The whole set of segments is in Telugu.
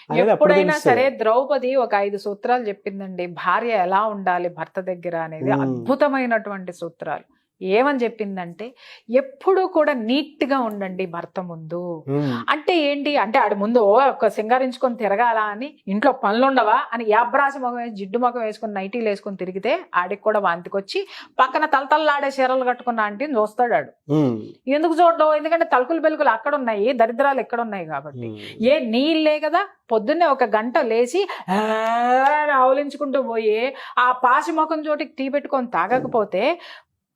ఎప్పుడైనా సరే ద్రౌపది ఒక 5 సూత్రాలు చెప్పిందండి, భార్య ఎలా ఉండాలి భర్త దగ్గర అనేది. అద్భుతమైనటువంటి సూత్రాలు. ఏమని చెప్పిందంటే, ఎప్పుడూ కూడా నీట్ గా ఉండండి భర్త ముందు. అంటే ఏంటి అంటే, ఆడి ముందు ఒక సింగారించుకొని తిరగాల అని, ఇంట్లో పనులుండవా అని యాబ్రాసి ముఖం వేసి జిడ్డు ముఖం వేసుకుని నైటీలు వేసుకుని తిరిగితే ఆడికి కూడా వాంతికొచ్చి పక్కన తలతల్లాడే చీరలు కట్టుకున్న ఆంటీని చూస్తాడు ఆడు. ఎందుకు చూడడం? ఎందుకంటే తలుకులు బెలుకులు అక్కడ ఉన్నాయి, దరిద్రాలు ఎక్కడ ఉన్నాయి కాబట్టి. నీళ్ళే కదా. పొద్దున్నే ఒక గంట లేచి ఆవులించుకుంటూ పోయి ఆ పాసి ముఖం చోటికి టీ పెట్టుకొని తాగకపోతే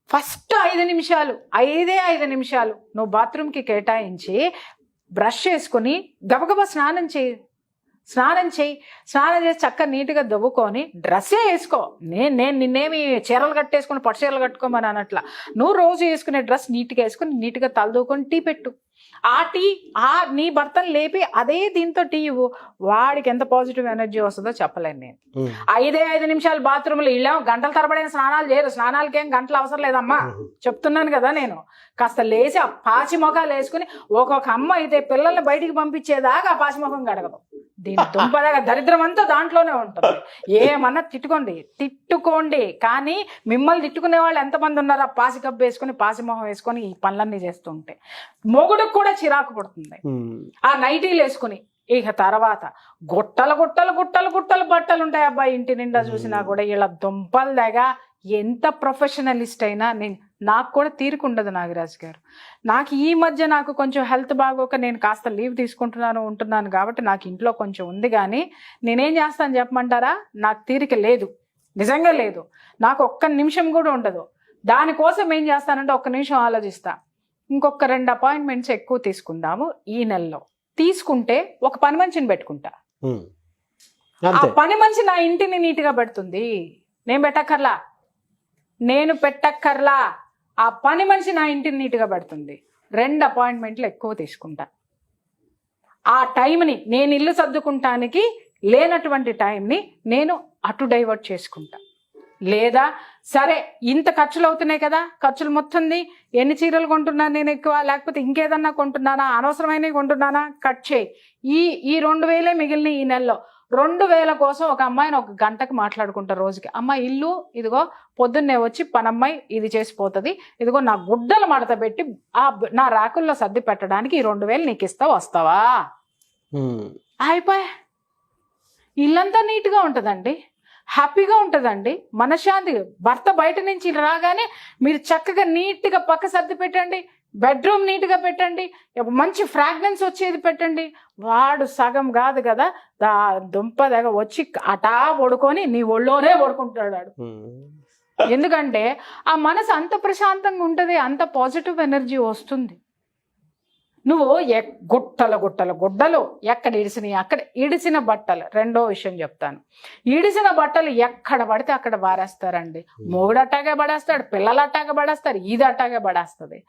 ఫస్ట్ 5 నిమిషాలు 5 నిమిషాలు నువ్వు బాత్రూమ్కి కేటాయించి బ్రష్ చేసుకుని గబగబా స్నానం చేసి చక్కగా నీట్గా దవ్వుకొని డ్రెస్సే వేసుకో. నేను నిన్నేమి చీరలు కట్టేసుకుని పట్టు చీరలు కట్టుకోమని అనట్లా. నువ్వు రోజు వేసుకునే డ్రెస్ నీట్గా వేసుకుని నీట్గా తలదూకొని టీ పెట్టు. ఆ టీ నీ భర్తను లేపి అదే దీంతో టీ ఇవ్వు. వాడికి ఎంత పాజిటివ్ ఎనర్జీ వస్తుందో చెప్పలేను నేను. 5 నిమిషాలు బాత్రూంలో ఇళ్ళేమో గంటల తరబడిన స్నానాలు చేయరు. స్నానాలకి ఏం గంటలు అవసరం లేదమ్మా, చెప్తున్నాను కదా నేను. కాస్త లేచి ఆ పాచి మొఖాలు వేసుకుని, ఒక్కొక్క అమ్మ అయితే పిల్లల్ని బయటికి పంపించేదాకా ఆ పాచి మొఖం గడగదు. దీని దుంపదాగా దరిద్రం అంతా దాంట్లోనే ఉంటుంది. ఏమన్నా తిట్టుకోండి, కానీ మిమ్మల్ని తిట్టుకునే వాళ్ళు ఎంతమంది ఉన్నారు? ఆ పాసి కప్పు వేసుకుని పాసి మొహం వేసుకొని ఈ పనులన్నీ చేస్తుంటే మొగుడుకు కూడా చిరాకు పడుతుంది. ఆ నైటీలు వేసుకుని ఇక తర్వాత గుట్టలు బట్టలు ఉంటాయి అబ్బాయి ఇంటి నిండా చూసినా కూడా. ఇలా దుంపలు దగ్గర ఎంత ప్రొఫెషనలిస్ట్ అయినా నాకు కూడా తీరుకుండదు నాగరాజు గారు. నాకు ఈ మధ్య నాకు కొంచెం హెల్త్ బాగోక నేను కాస్త లీవ్ ఉంటున్నాను కాబట్టి నాకు ఇంట్లో కొంచెం ఉంది. కానీ నేనేం చేస్తాను చెప్పమంటారా? నాకు తీరిక లేదు, నిజంగా లేదు. నాకు ఒక్క నిమిషం కూడా ఉండదు. దానికోసం ఏం చేస్తానంటే ఒక్క నిమిషం ఆలోచిస్తా, ఇంకొక 2 అపాయింట్మెంట్స్ ఎక్కువ తీసుకుందాము ఈ నెలలో. తీసుకుంటే ఒక పని మనిషిని పెట్టుకుంటా. ఆ పని మనిషి నా ఇంటిని నీట్గా పెడుతుంది. నేను పెట్టక్కర్లా. ఆ పని మనిషి నా ఇంటిని నీట్గా పెడుతుంది. 2 అపాయింట్మెంట్లు ఎక్కువ తీసుకుంటా. ఆ టైంని నేను ఇల్లు సర్దుకుంటానికి లేనటువంటి టైంని నేను అటు డైవర్ట్ చేసుకుంటా. లేదా సరే ఇంత ఖర్చులు అవుతున్నాయి కదా, ఖర్చులు మొత్తంది ఎన్ని చీరలు కొంటున్నాను నేను ఎక్కువ, లేకపోతే ఇంకేదన్నా కొంటున్నానా, అనవసరమైనవి కొంటున్నానా, కట్ చేయి. ఈ 2000 మిగిలిన ఈ నెలలో 2000 కోసం ఒక అమ్మాయిని ఒక గంటకు మాట్లాడుకుంటా రోజుకి. అమ్మ ఇల్లు ఇదిగో పొద్దున్నే వచ్చి పనమ్మాయి ఇది చేసిపోతుంది, ఇదిగో నా గుడ్డలు మడత పెట్టి నా రాకుల్లో సర్ది పెట్టడానికి ఈ 2000 నీకు వస్తావా? అయిపోయా. ఇల్లంతా నీట్గా ఉంటుందండి, హ్యాపీగా ఉంటుందండి, మనశ్శాంతి. భర్త బయట నుంచి రాగానే మీరు చక్కగా నీట్గా పక్క సర్ది పెట్టండి, బెడ్రూమ్ నీట్గా పెట్టండి, మంచి ఫ్రాగ్రెన్స్ వచ్చేది పెట్టండి. వాడు సగం కాదు కదా దుంప దగ్గర వచ్చి అటా పడుకొని నీ ఒళ్ళోనే పడుకుంటాడు. ఎందుకంటే ఆ మనసు అంత ప్రశాంతంగా ఉంటుంది, అంత పాజిటివ్ ఎనర్జీ వస్తుంది. నువ్వు గుడ్డలు ఎక్కడ ఇడిసినాయి అక్కడ ఇడిసిన బట్టలు. రెండో విషయం చెప్తాను, ఇడిసిన బట్టలు ఎక్కడ పడితే అక్కడ బారేస్తారండి. మొగుడు అట్టాగే పడేస్తాడు, పిల్లలు అట్టాగే పడేస్తారు, ఇది అట్టాగే పడేస్తుంది.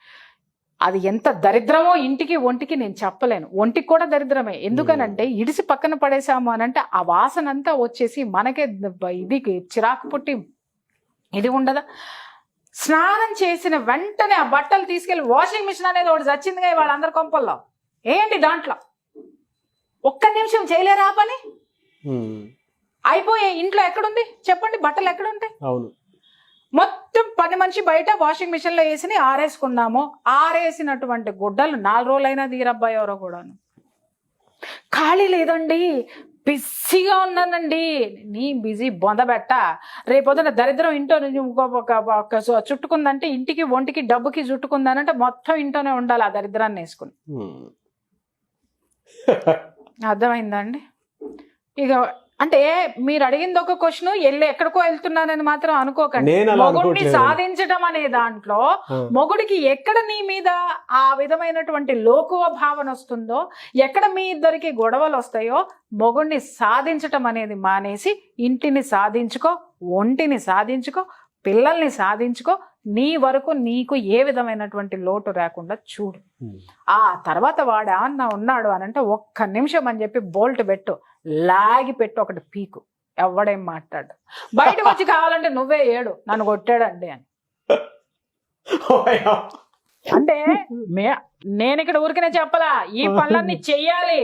అది ఎంత దరిద్రమో ఇంటికి ఒంటికి నేను చెప్పలేను. ఒంటికి కూడా దరిద్రమే. ఎందుకనంటే ఇడిసి పక్కన పడేసాము అనంటే ఆ వాసన అంతా వచ్చేసి మనకే ఇది చిరాకు పుట్టి ఇది ఉండదా. స్నానం చేసిన వెంటనే ఆ బట్టలు తీసుకెళ్లి వాషింగ్ మిషన్ అనేది ఒకటి చచ్చిందిగా వాళ్ళందరి కొంపల్లో. ఏంటి దాంట్లో ఒక్క నిమిషం చేయలేరా పని? అయిపోయే. ఇంట్లో ఎక్కడుంది చెప్పండి, బట్టలు ఎక్కడుంటాయి? అవును, మొత్తం పని మనిషి బయట వాషింగ్ మిషన్ లో వేసి ఆరేసుకున్నాము. ఆరేసినటువంటి గుడ్డలు 4 రోజులైనా తీరబ్బాయి ఎవరో కూడాను. ఖాళీ లేదండి, బిజీగా ఉన్నానండి. నీ బిజీ బొందబెట్ట. రేపొద్దున దరిద్రం ఇంట్లో చుట్టుకుందంటే, ఇంటికి ఒంటికి డబ్బుకి చుట్టుకుందానంటే మొత్తం ఇంట్లోనే ఉండాలి ఆ దరిద్రాన్ని వేసుకుని. అర్థమైందా అండి? ఇక అంటే మీరు అడిగింది ఒక క్వశ్చన్, ఎక్కడికో వెళ్తున్నానని మాత్రం అనుకోకండి. మొగుడిని సాధించడం అనే దాంట్లో మొగుడికి ఎక్కడ నీ మీద ఆ విధమైనటువంటి లోకువ భావన వస్తుందో, ఎక్కడ మీ ఇద్దరికి గొడవలు వస్తాయో, మొగుడిని సాధించటం అనేది మానేసి ఇంటిని సాధించుకో, ఒంటిని సాధించుకో, పిల్లల్ని సాధించుకో. నీ వరకు నీకు ఏ విధమైనటువంటి లోటు రాకుండా చూడు. ఆ తర్వాత వాడు ఏమన్నా ఉన్నాడు అనంటే ఒక్క నిమిషం అని చెప్పి బోల్ట్ పెట్టు, లాగి పెట్టు, ఒకటి పీకు. ఎవడేం మాట్లాడు. బయటకు వచ్చి కావాలంటే నువ్వే ఏడు నన్ను కొట్టాడండి అని. అంటే నేను ఇక్కడ ఊరికనే చెప్పలా, ఈ పనులన్నీ చెయ్యాలి.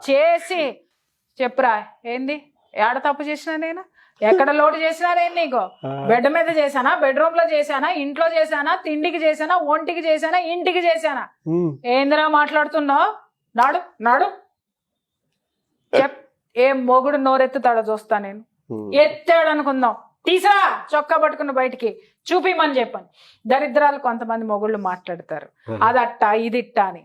చేసి చెప్పురా ఏంది? ఏడ తప్పు చేసినా నేను? ఎక్కడ లోటు చేసినా నేను నీకు? బెడ్ మీద చేశానా, బెడ్రూమ్ లో చేశానా, ఇంట్లో చేశానా, తిండికి చేశానా, ఒంటికి చేశానా, ఇంటికి చేశానా? ఏందిరా మాట్లాడుతున్నావు? నాడు నాడు చెప్. ఏ మొగుడు నోరెత్తుతాడో చూస్తా నేను. ఎత్తాడు అనుకుందాం, తీసా చొక్కా పట్టుకున్న బయటికి చూపిమని చెప్పాను. దరిద్రాలు కొంతమంది మొగుళ్ళు మాట్లాడతారు, అదట్ట ఇదిట్ట అని.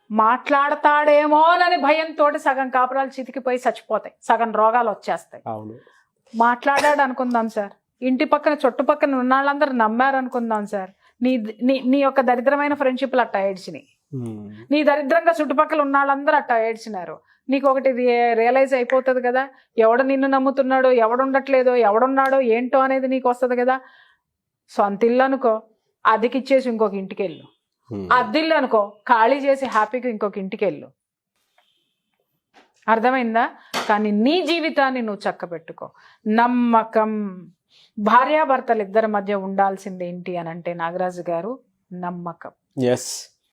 మాట్లాడతాడేమోనని భయంతో సగం కాపురాలు చితికిపోయి చచ్చిపోతాయి, సగం రోగాలు వచ్చేస్తాయి. మాట్లాడాడు అనుకుందాం సార్, ఇంటి పక్కన చుట్టుపక్కన ఉన్న వాళ్ళందరూ నమ్మారు అనుకుందాం సార్, నీ నీ యొక్క దరిద్రమైన ఫ్రెండ్షిప్లు అట్టా ఏడ్చినాయి, నీ దరిద్రంగా చుట్టుపక్కల ఉన్న వాళ్ళందరూ అట్టా ఏడ్చినారు. నీకు ఒకటి రియలైజ్ అయిపోతుంది కదా, ఎవడు నిన్ను నమ్ముతున్నాడో, ఎవడుండట్లేదో, ఎవడున్నాడో ఏంటో అనేది నీకు వస్తుంది కదా. సొంత ఇల్లు అనుకో, అద్దెకిచ్చేసి ఇంకొక ఇంటికి వెళ్ళు. అద్దిల్లు అనుకో, ఖాళీ చేసి హ్యాపీగా ఇంకొక ఇంటికి వెళ్ళు. అర్థమైందా? కానీ నీ జీవితాన్ని నువ్వు చక్కబెట్టుకో. నమ్మకం. భార్యాభర్తలు ఇద్దరి మధ్య ఉండాల్సింది ఏంటి అని అంటే నాగరాజు గారు, నమ్మకం.